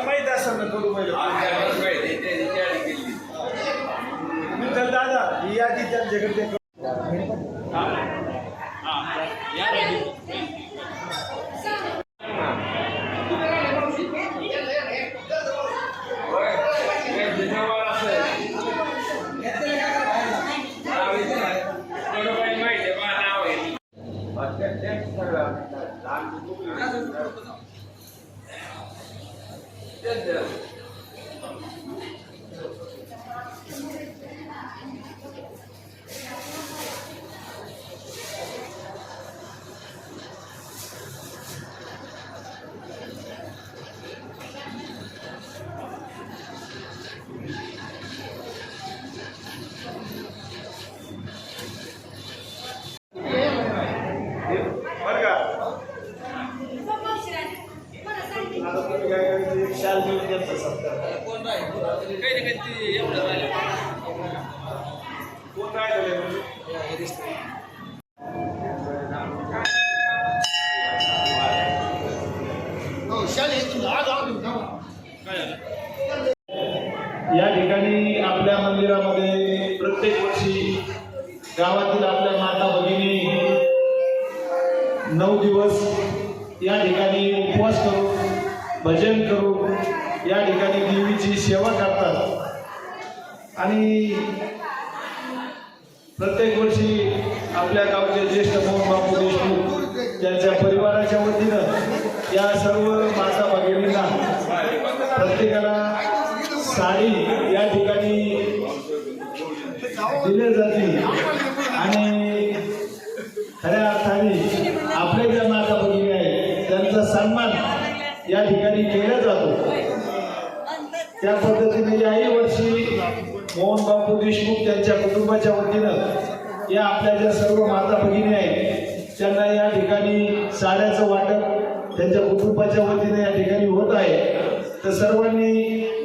माहित असेल ना थोडं तर दादा ही यादी त्यांच्याकडे शाल मिळून देतात सरकार कोण राहिलं या ठिकाणी आपल्या मंदिरामध्ये प्रत्येक वर्षी गावातील आपल्या माता भगिनी 9 दिवस या ठिकाणी उपवास करून भजन करून या ठिकाणी देवीची सेवा करतात आणि प्रत्येक वर्षी आपल्या गावचे ज्येष्ठ मोहन बापू देशमुख त्यांच्या परिवाराच्या वतीनं या सर्व माता भगिनींना प्रत्येकाला साडी या ठिकाणी दिली जाते आणि खऱ्या अर्थाने आपल्या ज्या माता भगिनी आहेत त्यांचा सन्मान या ठिकाणी केला जातो। त्या पद्धतीने याही वर्षी मोहन बापू देशमुख त्यांच्या कुटुंबाच्या वतीनं या आपल्या ज्या सर्व माता भगिनी आहेत त्यांना या ठिकाणी साड्याचं वाटप त्यांच्या कुटुंबाच्या वतीने या ठिकाणी होत आहे। तर सर्वांनी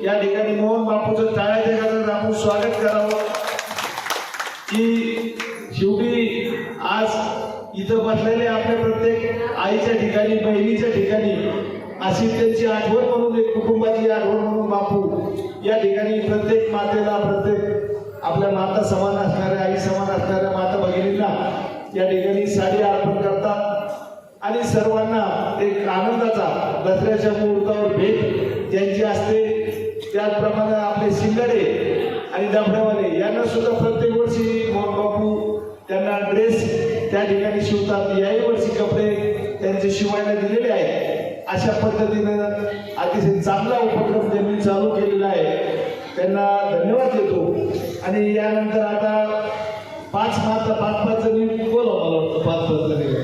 या ठिकाणी मोहन बापूचं टाळ्याच्या गजरात आपण स्वागत करावं की शेवटी आज इथं बसलेले आपल्या प्रत्येक आईच्या ठिकाणी बहिणीच्या ठिकाणी अशी त्यांची आठवण म्हणून एक कुटुंबाची आठवण म्हणून बापू या ठिकाणी प्रत्येक मातेला प्रत्येक आपल्या माता समान असणाऱ्या आई समान असणाऱ्या माता भगिनींना या ठिकाणी साडी अर्पण करतात आणि सर्वांना एक आनंदाचा दसऱ्याच्या मुहूर्तावर भेट ज्यांची असते त्याचप्रमाणे आपले शिंगाडे आणि डबड्यावाले यांना सुद्धा प्रत्येक वर्षी मोहन बापू त्यांना ड्रेस त्या ठिकाणी शिवतात। याही वर्षी कपडे त्यांचे शिवायला दिलेले आहेत। अशा पद्धतीनं अतिशय चांगला उपक्रम त्यांनी चालू केलेला आहे, त्यांना धन्यवाद देतो। आणि यानंतर आता 5 जणी बोलवा मला वाटतं 5 जणी